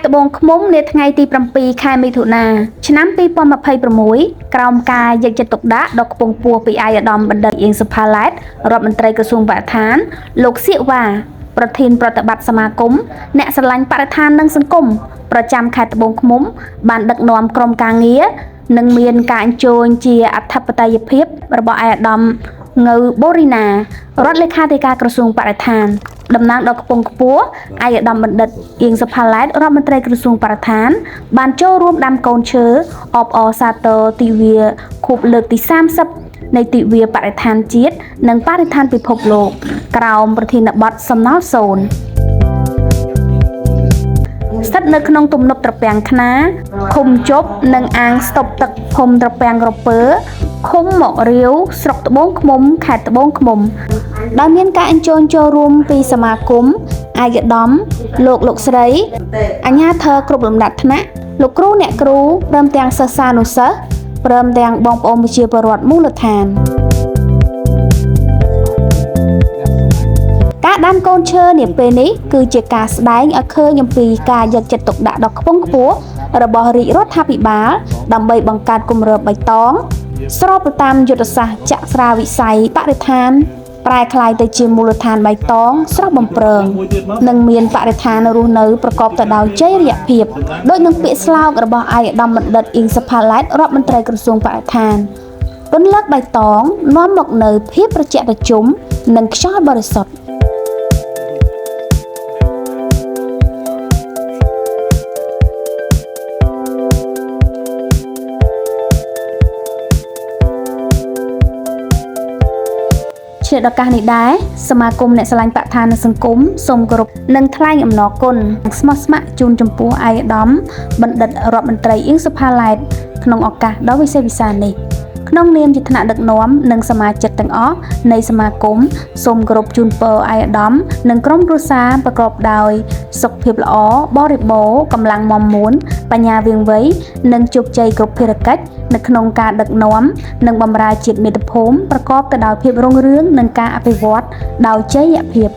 ត្បូងឃ្មុំនាថ្ងៃទី7 ខែមិថុនាឆ្នាំ2026ក្រោមការយកចិត្តទុកដាក់ដ៏ខ្ពង់ខ្ពស់ពីឯកឧត្តមបណ្ឌិតអៀង សុផាឡែតរដ្ឋមន្ត្រីក្រសួងបរិស្ថានលោកសៀកវ៉ាប្រធានប្រតិបត្តិសមាគមអ្នកស្រឡាញ់បរិស្ថាននិងសង្គមប្រចាំខេត្តត្បូងឃ្មុំបានដឹកនាំក្រុមការងារនិងមានការអញ្ជើញជាអធិបតេយ្យភាពរបស់ឯកឧត្តមងៅបូរីណារដ្ឋលេខាធិការក្រសួងបរិស្ថានតំណាងដល់ខ្ពង់ខ្ពស់ឯកឧត្តមបណ្ឌិតអៀង សុផាឡែតរដ្ឋមន្ត្រីក្រសួងបរិស្ថានបានចូលរួមដាំកូនឈើអបអរសាទរទិវាខួបលើកទី30នៃទិវាបរិស្ថានជាតិនិងបរិស្ថានពិភពលោកក្រោមប្រធានបទសំណល់សូន្យស្ថិតនៅក្នុងទំនប់ត្រពាំងខ្នាឃុំជប់និងអាងស្តុបទឹកភូមិត្រពាំងក្រពើឃុំមករាវស្រុកត្បូងឃ្មុំខេត្តត្បូងឃ្មុំដែលមានការអញ្ជើញចូលរួមពីសមាគមឯកឧត្តមលោកស្រីអាជ្ញាធរគ្រប់លំដាប់ថ្នាក់លោកគ្រូអ្នកគ្រូព្រមទាំងសិស្សានុសិស្សព្រមទាំងបងប្អូនប្រជាពលរដ្ឋមូលដ្ឋានការដាំកូនឈើនាពេលនេះគឺជាការស្ដែងឲ្យឃើញអំពីការយកចិត្តទុកដាក់ដ៏ខ្ពង់ខ្ពស់របស់រាជរដ្ឋាភិបាលដើម្បីបង្កើតគម្របបៃតងស្របទៅតាមយុទ្ធសាស្ត្រចក្សរាវិស័យបរិស្ថានប្រែក្លាយទៅជាមូលដ្ឋានបៃតងស្រស់បំព្រងនិងមានបរិស្ថានរស់នៅប្រកបទៅដោយចីរភាពដោយនឹងពាក្យស្លោករបស់ឯកឧត្តមបណ្ឌិតអៀង សុផាឡែតរដ្ឋមន្ត្រីក្រសួងបរិស្ថានពន្លកបៃតងនាំមកនៅភាពត្រជាក់ត្រជុំនិងខ្យល់បរិសុទ្ធជាឱកាសនេះដែរសមាគមអ្នកស្រឡាញ់បរិស្ថាននិងសង្គមសូមគោរពនិងថ្លែងអំណរគុណស្មោះស្ម័គ្រជូនចំពោះឯកឧត្តមបណ្ឌិតរដ្ឋមន្ត្រីអៀង សុផាឡែតក្នុងឱកាសដ៏វិសេសវិសាលនេះក្នុងនាមជាថ្នាក់ដឹកនាំនិងសមាជិកទាំងអស់នៃសមាគមសូមគោរពជូនពរឯកឧត្តមនិងក្រុមគ្រួសារប្រកបដោយសុខភាពល្អបរិបូរណ៍កម្លាំងមាំមួនបញ្ញាវាងវៃនិងជោគជ័យគ្រប់ភារកិច្ចនៅក្នុងការដឹកនាំនិងបម្រើជាតិមាតុភូមិប្រកបទៅដោយភាពរុងរឿងនិងការអភិវឌ្ឍដោយចីរភាព